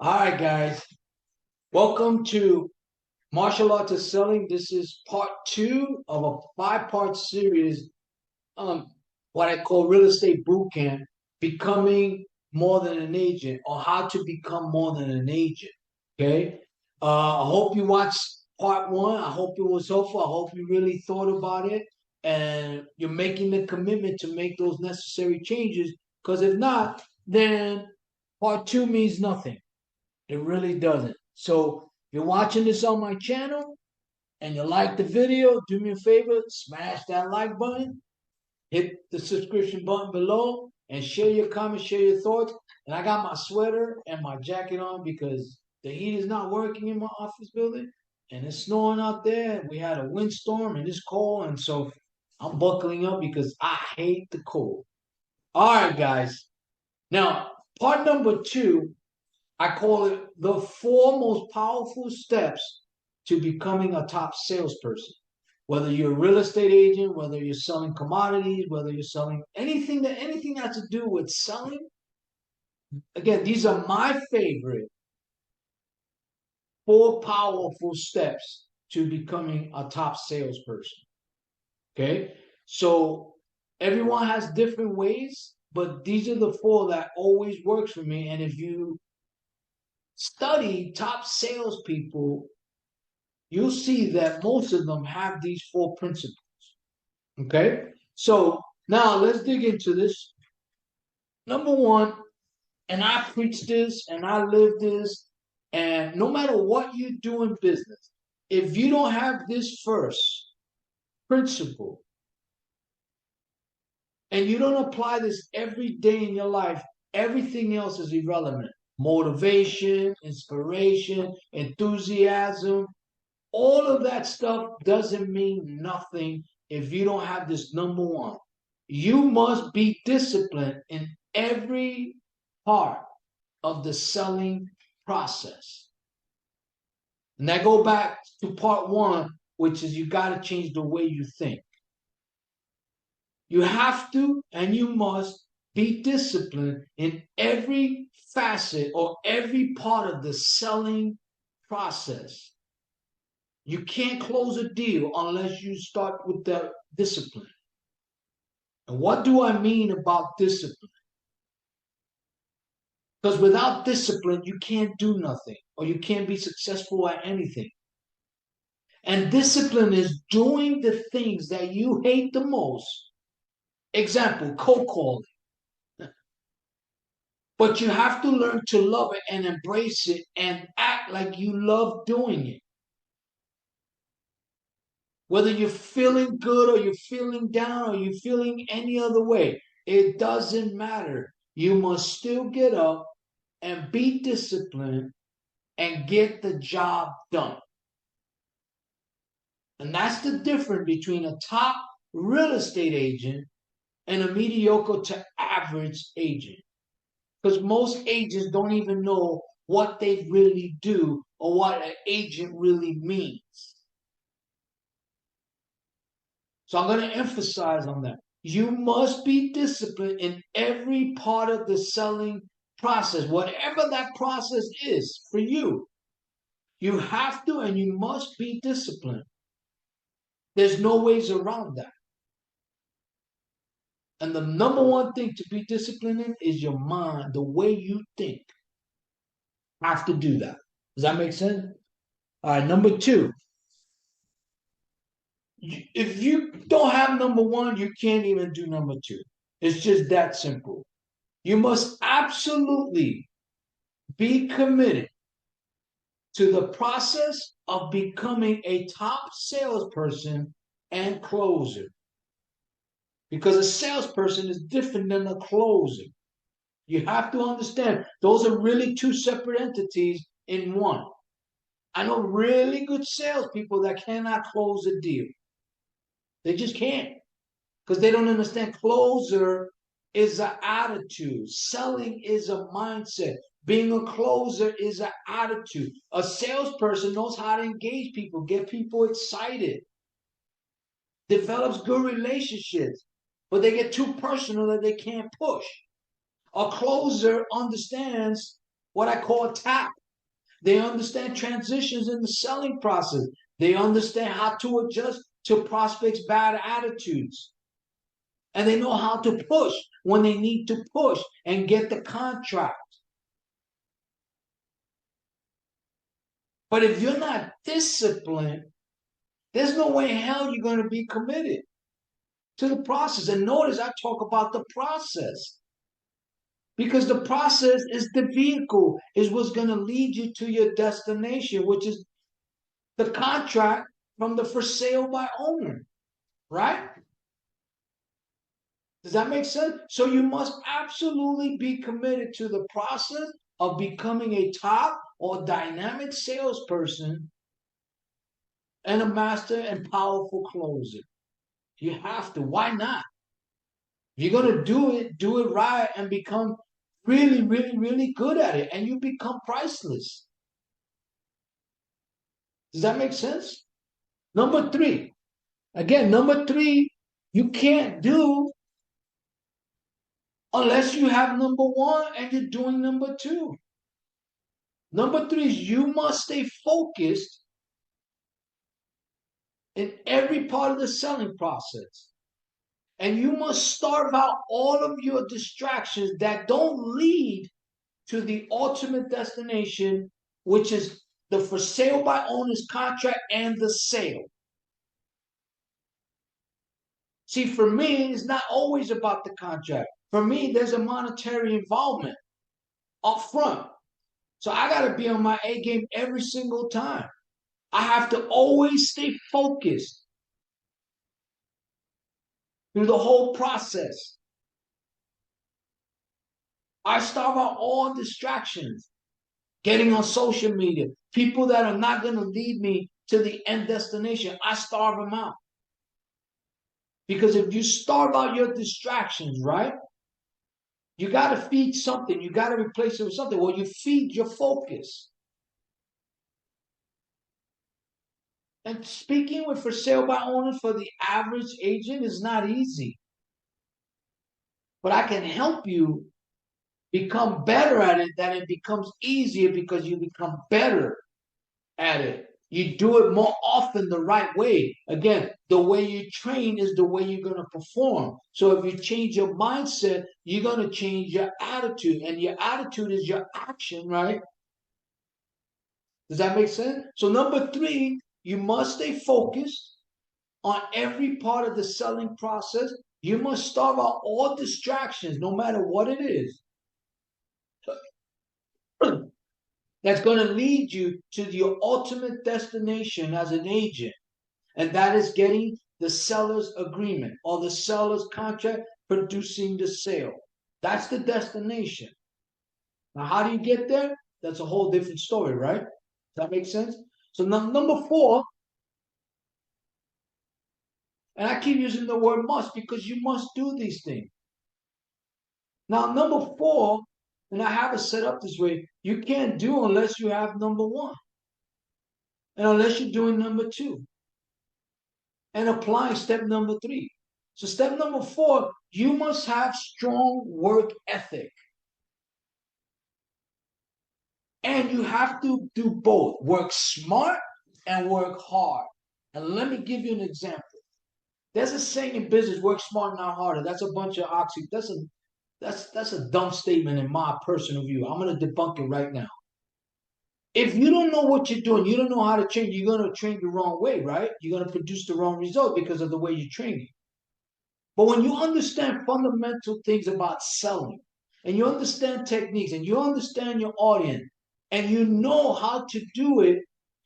All right, guys. Welcome to Martial Arts of Selling. This is part two of a five-part series, um, what I call Real Estate Bootcamp, Becoming More Than an Agent, or How to Become More Than an Agent. Okay? I hope you watched part one. I hope it was helpful. I hope you really thought about it and you're making the commitment to make those necessary changes. Because if not, then part two means nothing. It really doesn't. So if you're watching this on my channel and you like the video, do me a favor, smash that like button, hit the subscription button below, and share your comments, share your thoughts. And I got my sweater and my jacket on because the heat is not working in my office building and it's snowing out there. We had a windstorm and it's cold. And so I'm buckling up because I hate the cold. All right, guys. Now, part number two, I call it the four most powerful steps to becoming a top salesperson. Whether you're a real estate agent, whether you're selling commodities, whether you're selling anything that has to do with selling. Again, these are my favorite four powerful steps to becoming a top salesperson. Okay? So everyone has different ways, but these are the four that always works for me. And if you study top salespeople, you'll see that most of them have these four principles. Okay? So now let's dig into this. Number one, and I preach this and I live this, and no matter what you do in business, if you don't have this first principle and you don't apply this every day in your life, everything else is irrelevant. Motivation, inspiration, enthusiasm, all of that stuff doesn't mean nothing if you don't have this number one. You must be disciplined in every part of the selling process. And that go back to part one, which is you got to change the way you think. You have to and you must be disciplined in every facet or every part of the selling process. You can't close a deal unless you start with the discipline. And what do I mean about discipline? Because without discipline, you can't do nothing or you can't be successful at anything. And discipline is doing the things that you hate the most. Example, cold calling. But you have to learn to love it and embrace it and act like you love doing it. Whether you're feeling good or you're feeling down or you're feeling any other way, it doesn't matter. You must still get up and be disciplined and get the job done. And that's the difference between a top real estate agent and a mediocre to average agent. Because most agents don't even know what they really do or what an agent really means. So I'm going to emphasize on that. You must be disciplined in every part of the selling process, whatever that process is for you. You have to and you must be disciplined. There's no ways around that. And the number one thing to be disciplined in is your mind, the way you think. Have to do that. Does that make sense? All right, number two. If you don't have number one, you can't even do number two. It's just that simple. You must absolutely be committed to the process of becoming a top salesperson and closer. Because a salesperson is different than a closer. You have to understand, those are really two separate entities in one. I know really good salespeople that cannot close a deal. They just can't because they don't understand. Closer is an attitude. Selling is a mindset. Being a closer is an attitude. A salesperson knows how to engage people, get people excited, develops good relationships, but they get too personal that they can't push. A closer understands what I call tap. They understand transitions in the selling process. They understand how to adjust to prospects' bad attitudes. And they know how to push when they need to push and get the contract. But if you're not disciplined, there's no way in hell you're going to be committed to the process. And notice I talk about the process. Because the process is the vehicle, is what's going to lead you to your destination, which is the contract from the for sale by owner, right? Does that make sense? So you must absolutely be committed to the process of becoming a top or dynamic salesperson and a master and powerful closer. You have to. Why not? If you're going to do it right and become really, really, really good at it, and you become priceless. Does that make sense? Number three. Again, number three, you can't do unless you have number one and you're doing number two. Number three is you must stay focused in every part of the selling process. And you must starve out all of your distractions that don't lead to the ultimate destination, which is the for sale by owner's contract and the sale. See, for me, it's not always about the contract. For me, there's a monetary involvement up front. So I got to be on my A game every single time. I have to always stay focused through the whole process. I starve out all distractions, getting on social media, people that are not going to lead me to the end destination. I starve them out. Because if you starve out your distractions, right? You got to feed something. You got to replace it with something. Well, you feed your focus. And speaking with for sale by owner for the average agent is not easy. But I can help you become better at it, that it becomes easier because you become better at it. You do it more often the right way. Again, the way you train is the way you're going to perform. So if you change your mindset, you're going to change your attitude. And your attitude is your action, right? Does that make sense? So number three, you must stay focused on every part of the selling process. You must starve out all distractions, no matter what it is, that's going to lead you to your ultimate destination as an agent. And that is getting the seller's agreement or the seller's contract, producing the sale. That's the destination. Now, how do you get there? That's a whole different story, right? Does that make sense? So number four, and I keep using the word must because you must do these things. Now, number four, and I have it set up this way, you can't do unless you have number one. And unless you're doing number two. And applying step number three. So step number four, you must have strong work ethic. And you have to do both. Work smart and work hard. And let me give you an example. There's a saying in business, work smart, not harder. That's a bunch of oxy. That's a dumb statement in my personal view. I'm going to debunk it right now. If you don't know what you're doing, you don't know how to train, you're going to train the wrong way, right? You're going to produce the wrong result because of the way you're training. But when you understand fundamental things about selling, and you understand techniques, and you understand your audience, and you know how to do it,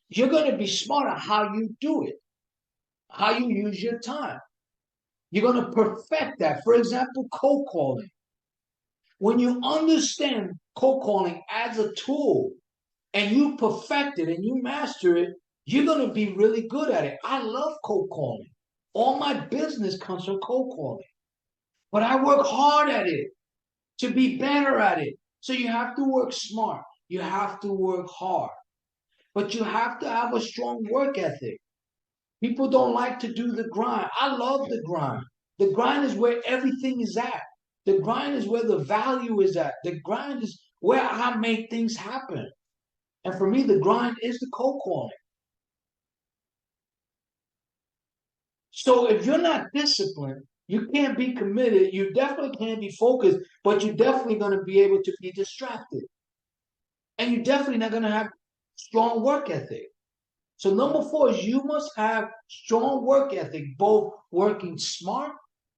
you're going to be smart at how you do it, how you use your time. You're going to perfect that. For example, cold calling. When you understand cold calling as a tool and you perfect it and you master it, you're going to be really good at it. I love cold calling. All my business comes from cold calling. But I work hard at it to be better at it. So you have to work smart. You have to work hard. But you have to have a strong work ethic. People don't like to do the grind. I love the grind. The grind is where everything is at. The grind is where the value is at. The grind is where I make things happen. And for me, the grind is the cold calling. So if you're not disciplined, you can't be committed. You definitely can't be focused, but you're definitely going to be able to be distracted. And you're definitely not going to have strong work ethic. So number 4 is you must have strong work ethic, both working smart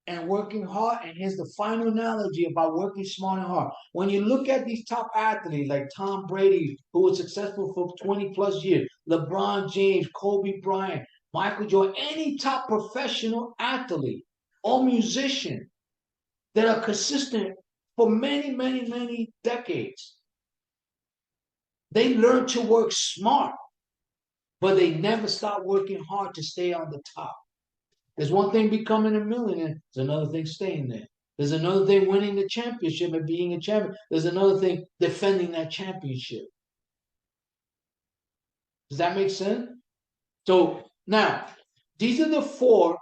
and working hard. And here's the final analogy about working smart and hard. When you look at these top athletes like Tom Brady, who was successful for 20 plus years, LeBron James, Kobe Bryant, Michael Jordan, any top professional athlete or musician that are consistent for many, many, many decades, they learn to work smart, but they never stop working hard to stay on the top. There's one thing becoming a millionaire. There's another thing staying there. There's another thing winning the championship and being a champion. There's another thing defending that championship. Does that make sense? So now, these are the 4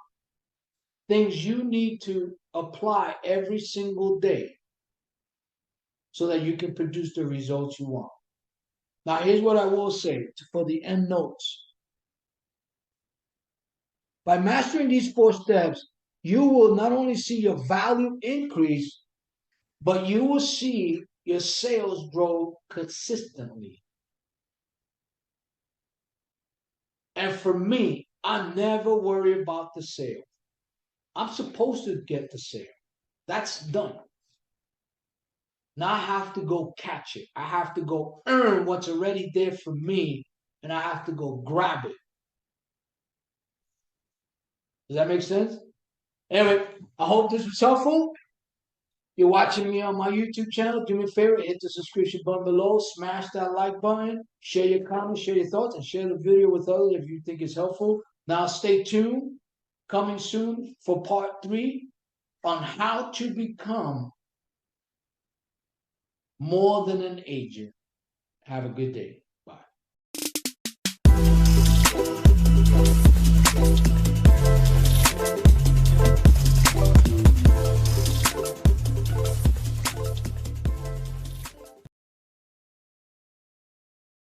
things you need to apply every single day so that you can produce the results you want. Now, here's what I will say for the end notes. By mastering these 4 steps, you will not only see your value increase, but you will see your sales grow consistently. And for me, I never worry about the sale. I'm supposed to get the sale. That's done. Now I have to go catch it. I have to go earn what's already there for me, and I have to go grab it. Does that make sense? Anyway, I hope this was helpful. You're watching me on my YouTube channel. Do me a favor, hit the subscription button below, smash that like button, share your comments, share your thoughts, and share the video with others if you think it's helpful. Now stay tuned. Coming soon for part 3 on how to become more than an agent. Have a good day. Bye.